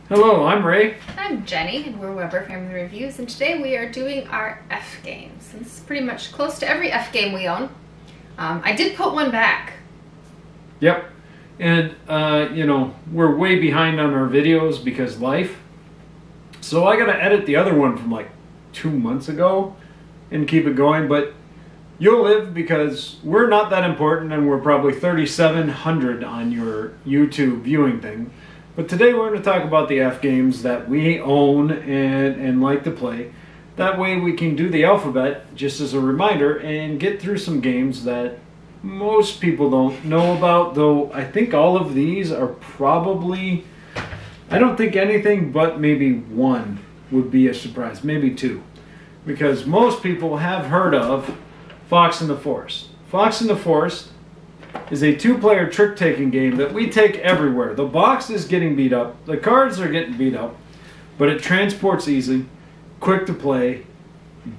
Hello, I'm Ray. I'm Jenny, and we're Weber Family Reviews, and today we are doing our F games. And this is pretty much close to every F game we own. I did put one back. Yep. And, we're way behind on our videos because life. So I got to edit the other one from like 2 months ago and keep it going. But you'll live because we're not that important and we're probably 3,700 on your YouTube viewing thing. But today we're going to talk about the F games that we own and like to play. That way we can do the alphabet just as a reminder and get through some games that most people don't know about. Though I think all of these are probably, I don't think anything but maybe one would be a surprise. Maybe two. Because most people have heard of Fox in the Forest. Fox in the Forest is a two-player trick-taking game that we take everywhere. The box is getting beat up, the cards are getting beat up, but it transports easily, quick to play.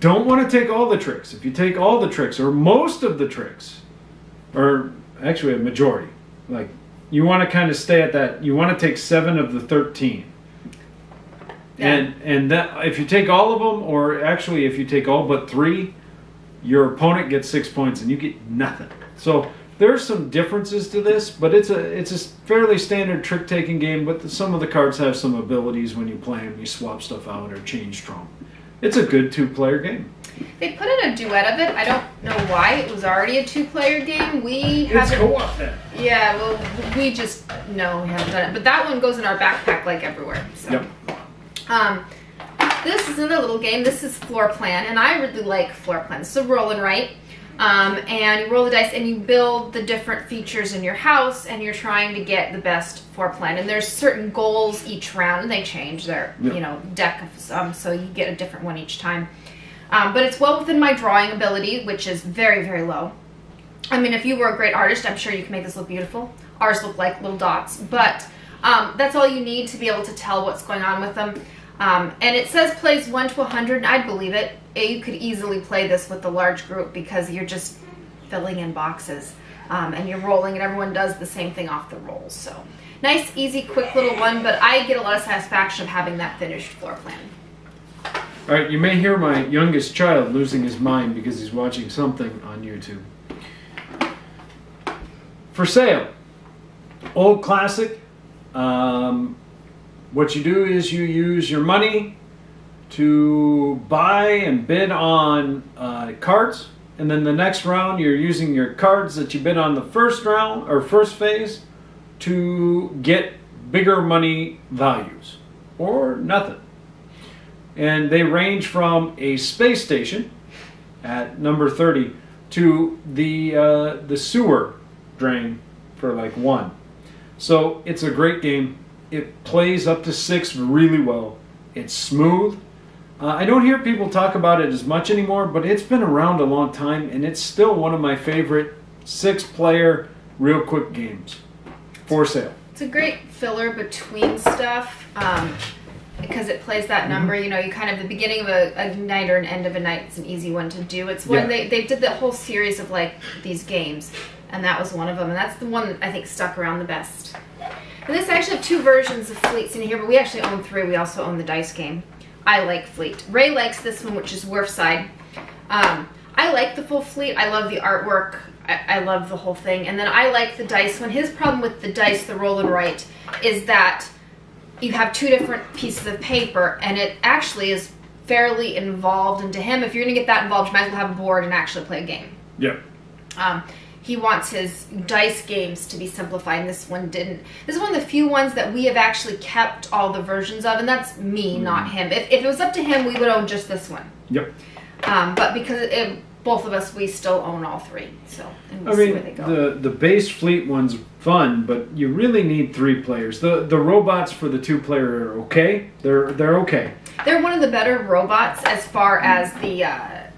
Don't want to take all the tricks. If you take all the tricks, or most of the tricks, or actually a majority, like you want to kind of stay at that, you want to take 7 of the 13. Yeah. And that, if you take all of them, or actually if you take all but 3, your opponent gets 6 points and you get nothing. So there's some differences to this, but it's a fairly standard trick-taking game, but some of the cards have some abilities when you play them. You swap stuff out or change trump. It's a good two-player game. They put in a duet of it. I don't know why. It was already a two-player game. It's co-op then. Yeah, well, we just, no, we haven't done it. But that one goes in our backpack like everywhere. So. Yep. This isn't a little game. This is floor plan, and I really like floor plans. So roll and write. And you roll the dice and you build the different features in your house, and you're trying to get the best floor plan. And there's certain goals each round, and they change their deck of so you get a different one each time. But it's well within my drawing ability, which is very, very low. I mean, if you were a great artist, I'm sure you can make this look beautiful. Ours look like little dots, but that's all you need to be able to tell what's going on with them. And it says plays 1 to 100, and I'd believe it. You could easily play this with a large group because you're just filling in boxes and you're rolling, and everyone does the same thing off the rolls. So nice, easy, quick little one, but I get a lot of satisfaction of having that finished floor plan. All right, you may hear my youngest child losing his mind because he's watching something on YouTube. For sale, old classic. What you do is you use your money to buy and bid on cards, and then the next round you're using your cards that you bid on the first round or first phase to get bigger money values or nothing. And they range from a space station at number 30 to the sewer drain for like 1. So it's a great game. It plays up to 6 really well. It's smooth. I don't hear people talk about it as much anymore, but it's been around a long time, and it's still one of my favorite 6-player real quick games. For sale. It's a great filler between stuff because it plays that number. You know, you kind of, the beginning of a night or an end of a night, it's an easy one to do. It's when they did the whole series of like these games, and that was one of them, and that's the one that I think stuck around the best. And this actually have 2 versions of Fleets in here, but we actually own 3. We also own the dice game. I like Fleet. Ray likes this one, which is Wharfside. I like the full Fleet. I love the artwork. I love the whole thing. And then I like the dice one. His problem with the dice, the roll and write, is that you have 2 different pieces of paper, and it actually is fairly involved. And to him, if you're going to get that involved, you might as well have a board and actually play a game. Yep. He wants his dice games to be simplified, and this one didn't. This is one of the few ones that we have actually kept all the versions of, and that's me, not him. If it was up to him, we would own just this one. Yep. But because both of us, we still own all 3. So, and we'll I see mean, where they go. the base Fleet one's fun, but you really need 3 players. The robots for the 2-player are okay. They're okay. They're one of the better robots as far as the.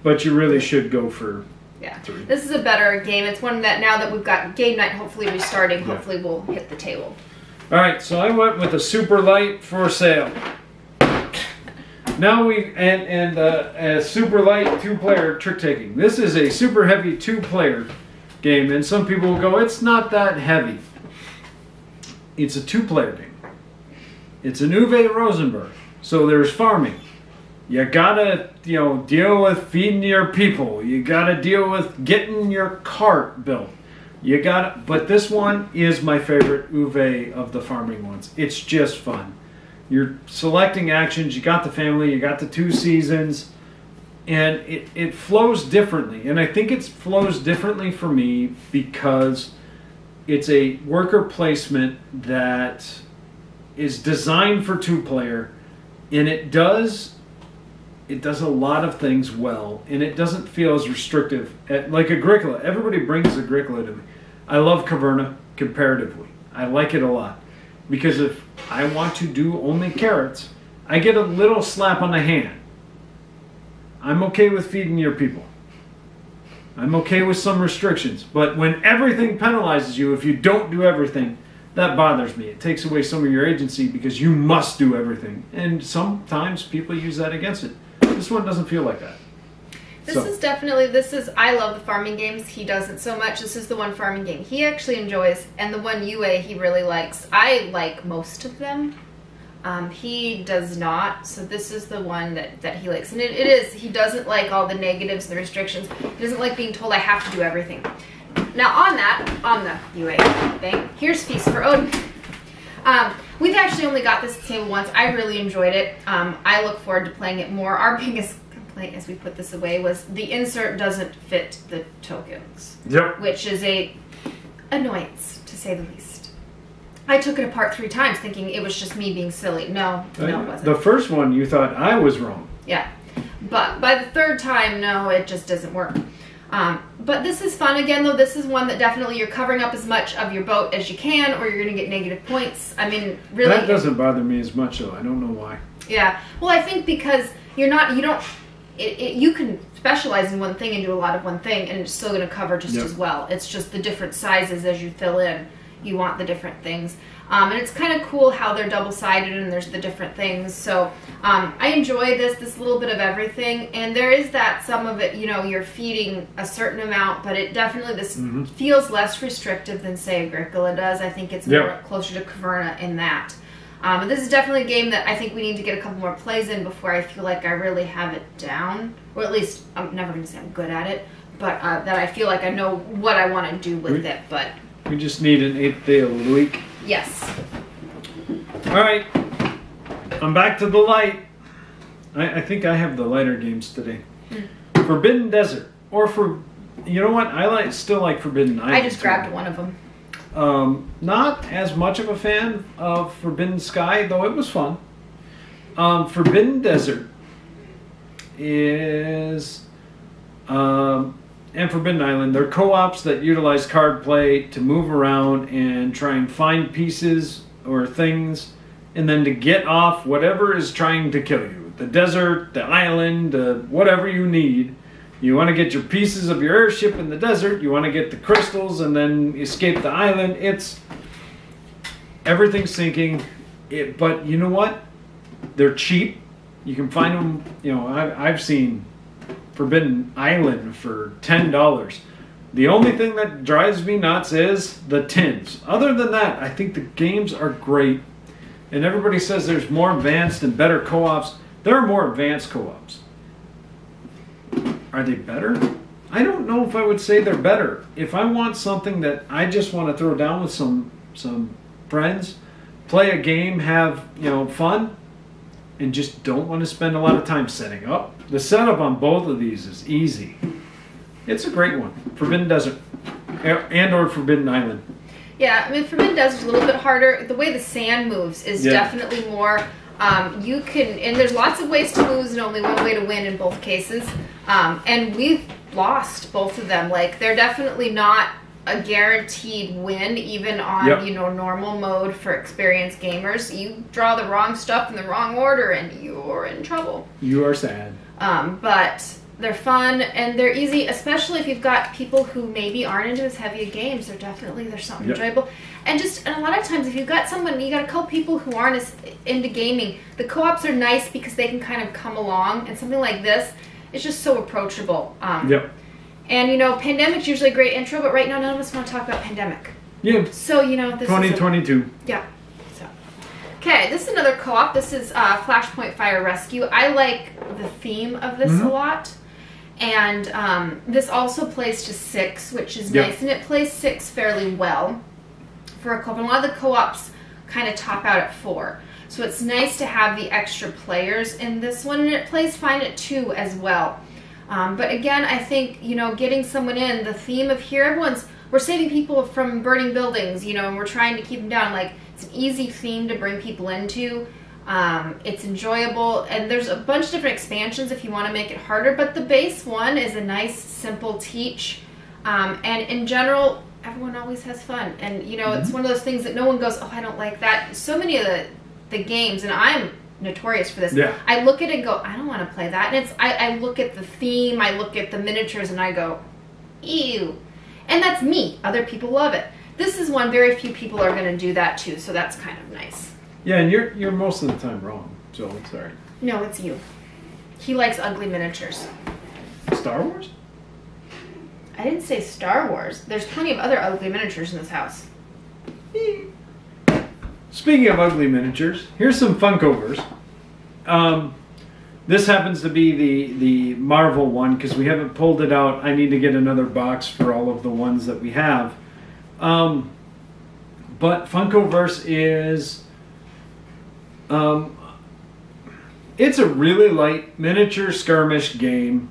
But you really should go for. Yeah, 3. This is a better game. It's one that now that we've got game night hopefully restarting, hopefully we'll hit the table. All right, so I went with a super light for sale. Now a super light 2-player trick taking. This is a super heavy 2-player game, and some people will go, it's not that heavy. It's a 2-player game. It's an Uwe Rosenberg. So there's farming. You gotta, deal with feeding your people. You gotta deal with getting your cart built. But this one is my favorite Uwe of the farming ones. It's just fun. You're selecting actions. You got the family. You got the 2 seasons. And it flows differently. And I think it flows differently for me because it's a worker placement that is designed for 2-player. And it does a lot of things well. And it doesn't feel as restrictive. Like Agricola. Everybody brings Agricola to me. I love Caverna comparatively. I like it a lot. Because if I want to do only carrots, I get a little slap on the hand. I'm okay with feeding your people. I'm okay with some restrictions. But when everything penalizes you, if you don't do everything, that bothers me. It takes away some of your agency because you must do everything. And sometimes people use that against it. This one doesn't feel like that. I love the farming games. He doesn't so much. This is the one farming game he actually enjoys, and the one UA he really likes. I like most of them. He does not, so this is the one that he likes. And he doesn't like all the negatives and the restrictions. He doesn't like being told I have to do everything. Now on the UA thing, here's Feast for Odin. We've actually only got this table once. I really enjoyed it. I look forward to playing it more. Our biggest complaint as we put this away was the insert doesn't fit the tokens. Yep. Which is a annoyance, to say the least. I took it apart 3 times thinking it was just me being silly. No, it wasn't. The first one you thought I was wrong. Yeah. But by the 3rd time, no, it just doesn't work. But this is fun. Again, though, this is one that definitely you're covering up as much of your boat as you can, or you're going to get negative points. I mean, really. That doesn't bother me as much, though. I don't know why. Yeah. Well, I think because you can specialize in one thing and do a lot of one thing, and it's still going to cover just as well. It's just the different sizes as you fill in. You want the different things. And it's kind of cool how they're double-sided and there's the different things. So I enjoy this little bit of everything. And there is that, some of it, you're feeding a certain amount, but it definitely, feels less restrictive than, say, Agricola does. I think it's more closer to Caverna in that. And this is definitely a game that I think we need to get a couple more plays in before I feel like I really have it down. Or at least, I'm never going to say I'm good at it, but that I feel like I know what I want to do with it. But we just need an 8th day of the week. Yes. All right. I'm back to the light. I think I have the lighter games today. Forbidden Desert. Or you know what? I still like Forbidden Island. I just grabbed one of them. Not as much of a fan of Forbidden Sky, though it was fun. Forbidden Desert is... and Forbidden Island, they're co-ops that utilize card play to move around and try and find pieces or things, and then to get off whatever is trying to kill you. The desert, the island, whatever you need. You want to get your pieces of your airship in the desert, you want to get the crystals and then escape the island. Everything's sinking, but you know what? They're cheap. You can find them, I've seen Forbidden Island for $10. The only thing that drives me nuts is the tins. Other than that, I think the games are great. And everybody says there's more advanced and better co-ops. There are more advanced co-ops. Are they better? I don't know if I would say they're better. If I want something that I just want to throw down with some friends, play a game, have fun, and just don't want to spend a lot of time setting up. The setup on both of these is easy. It's a great one. Forbidden Desert and or Forbidden Island. Yeah, I mean, Forbidden Desert is a little bit harder. The way the sand moves is definitely more... and there's lots of ways to lose and only one way to win in both cases. And we've lost both of them. Like, they're definitely not a guaranteed win, even on, normal mode for experienced gamers. You draw the wrong stuff in the wrong order and you're in trouble. You are sad. But they're fun and they're easy, especially if you've got people who maybe aren't into as heavy of games. There's something enjoyable. And a lot of times if you've got you got a couple people who aren't as into gaming, the co-ops are nice because they can kind of come along, and something like this is just so approachable. And Pandemic's usually a great intro, but right now none of us want to talk about Pandemic. Yeah. So, this 2022. Yeah. So, Okay, this is another co-op. This is Flashpoint Fire Rescue. I like the theme of this a lot. And this also plays to 6, which is nice. And it plays 6 fairly well for a co-op. And a lot of the co-ops kind of top out at 4. So it's nice to have the extra players in this one. And it plays fine at 2 as well. But again, I think, you know, getting someone in, the theme of here, we're saving people from burning buildings, you know, and we're trying to keep them down. Like, it's an easy theme to bring people into. It's enjoyable, and there's a bunch of different expansions if you want to make it harder, but the base one is a nice, simple teach. And in general, everyone always has fun. And, you know, it's one of those things that no one goes, oh, I don't like that. So many of the games, and I'm notorious for this. Yeah. I look at it and go, I don't want to play that. And I look at the theme, I look at the miniatures, and I go, ew. And that's me. Other people love it. This is one very few people are going to do that too, so that's kind of nice. Yeah, and you're most of the time wrong, so it's alright. No, it's you. He likes ugly miniatures. Star Wars? I didn't say Star Wars. There's plenty of other ugly miniatures in this house. Speaking of ugly miniatures, here's some Funkovers. This happens to be the Marvel one because we haven't pulled it out. I need to get another box for all of the ones that we have. But Funkoverse is... it's a really light miniature skirmish game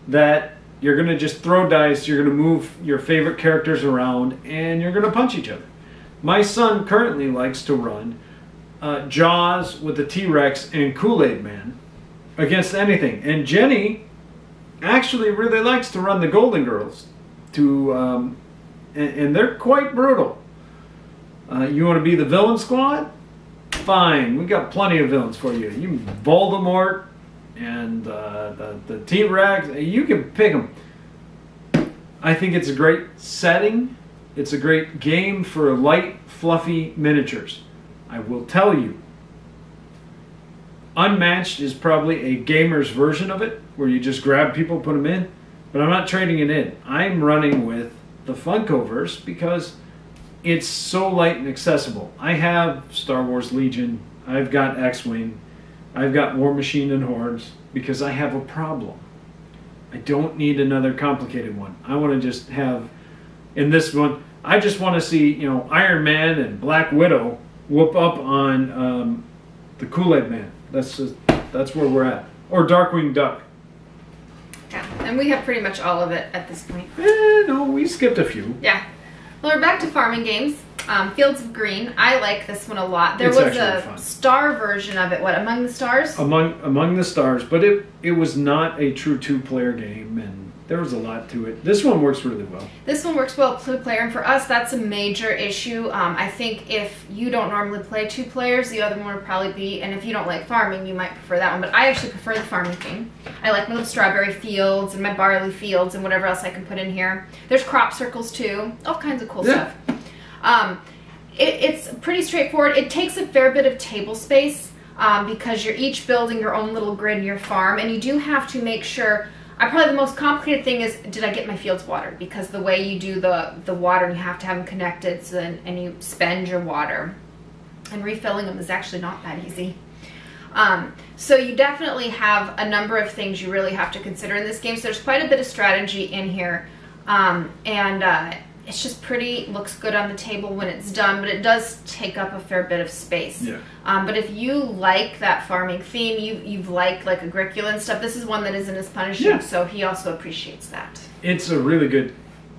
that you're going to just throw dice, you're going to move your favorite characters around, and you're going to punch each other. My son currently likes to run Jaws with the T-Rex and Kool-Aid Man against anything. And Jenny actually really likes to run the Golden Girls, and they're quite brutal. You want to be the villain squad? Fine, we got plenty of villains for you. You can Voldemort and the T-Rex. You can pick them. I think it's a great setting. It's a great game for light, fluffy miniatures. I will tell you, Unmatched is probably a gamer's version of it, where you just grab people, put them in. But I'm not trading it in. I'm running with the Funkoverse because it's so light and accessible. I have Star Wars Legion, I've got X-Wing, I've got War Machine and Hordes, because I have a problem. I don't need another complicated one. I want to just have, in this one, I just want to see, you know, Iron Man and Black Widow whoop up on the Kool-Aid Man. That's where we're at. Or Darkwing Duck. Yeah, and we have pretty much all of it at this point. No, we skipped a few. Yeah. Well, we're back to farming games. Fields of Green. I like this one a lot. There was a star version of it. What, Among the Stars? Among the Stars, but it was not a true 2-player game, and there was a lot to it. This one works really well. This one works well 2-player, and for us, that's a major issue. I think if you don't normally play 2 players, the other one would probably be, and if you don't like farming, you might prefer that one, but I actually prefer the farming theme. I like my little strawberry fields and my barley fields and whatever else I can put in here. There's crop circles too, all kinds of cool stuff. It's pretty straightforward. It takes a fair bit of table space because you're each building your own little grid in your farm, and you do have to make sure. Probably the most complicated thing is, did I get my fields watered? Because the way you do the water, you have to have them connected, so then, and you spend your water. And refilling them is actually not that easy. So you definitely have a number of things you really have to consider in this game. So there's quite a bit of strategy in here. It's just pretty, looks good on the table when it's done, but it does take up a fair bit of space. Yeah. But if you like that farming theme, you've liked like Agricola and stuff, this is one that isn't as punishing, so he also appreciates that. It's a really good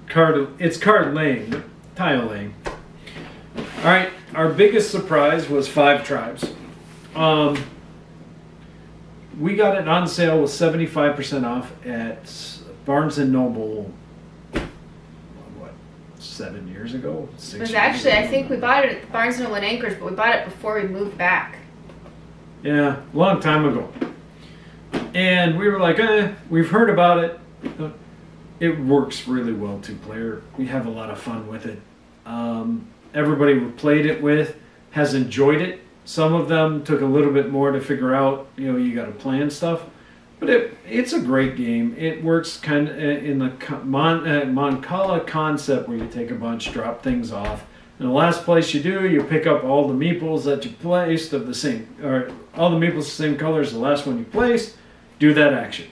card. It's card laying, tile laying. All right, our biggest surprise was 5 Tribes. We got it on sale with 75% off at Barnes & Noble. 7 years ago? 6 years ago? It was actually, I think we bought it at Barnes & Noble in Anchorage, but we bought it before we moved back. Yeah, a long time ago. And we were like, we've heard about it. It works really well 2-player. We have a lot of fun with it. Everybody we played it with has enjoyed it. Some of them took a little bit more to figure out, you know, you got to plan stuff. But it's a great game. It works kind of in the Moncala concept where you take a bunch, drop things off, And the last place you do, you pick up all the meeples that you placed of the same, or all the meeples the same color as the last one you placed. Do that action.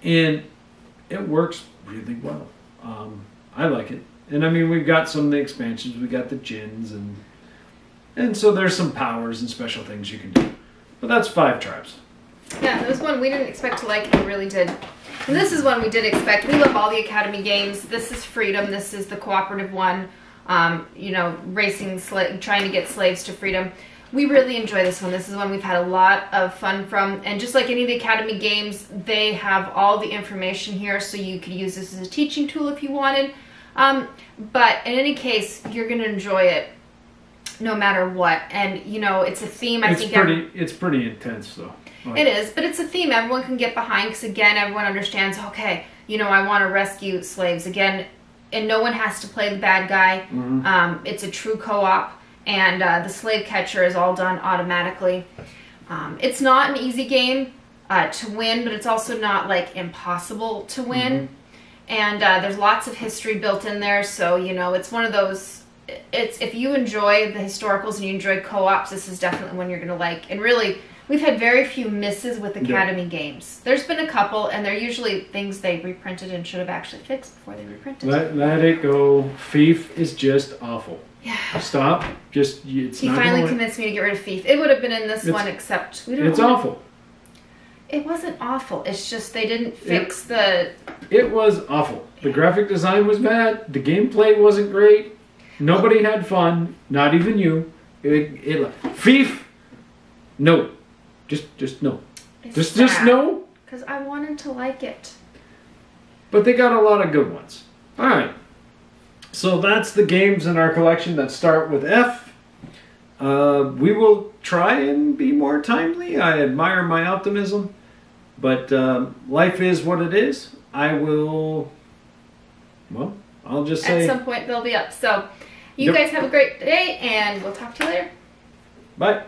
And it works really well. I like it. And I mean, we've got some of the expansions. We got the gins, and so there's some powers and special things you can do. But that's 5 tribes. Yeah, there was one we didn't expect to like, and we really did. And this is one we did expect. We love all the Academy games. This is Freedom. This is the cooperative one. You know, racing, trying to get slaves to freedom. We really enjoy this one. This is one we've had a lot of fun from. And just like any of the Academy games, they have all the information here, so you could use this as a teaching tool if you wanted. But in any case, you're going to enjoy it no matter what. And, you know, it's a theme. It's pretty intense, though. It is, but it's a theme everyone can get behind because, again, everyone understands, okay, you know, I want to rescue slaves. Again, and no one has to play the bad guy. Mm-hmm. It's a true co-op, and the slave catcher is all done automatically. It's not an easy game to win, but it's also not, like, impossible to win. Mm-hmm. And there's lots of history built in there, so, you know, it's one of those... if you enjoy the historicals and you enjoy co-ops, this is definitely one you're going to like. And really... we've had very few misses with Academy games. There's been a couple, and they're usually things they reprinted and should have actually fixed before they reprinted. Let it go. Thief is just awful. Yeah. Stop. Just it's. He finally convinced me to get rid of Thief. It would have been in this one, except we don't. It's awful. It wasn't awful. It's just they didn't fix the. It was awful. The graphic design was bad. The gameplay wasn't great. Nobody had fun. Not even you. Thief. No. Just no. Just no. Because I wanted to like it. But they got a lot of good ones. Alright. So that's the games in our collection that start with F. We will try and be more timely. I admire my optimism. But life is what it is. I'll just say... at some point they'll be up. So you guys have a great day, and we'll talk to you later. Bye.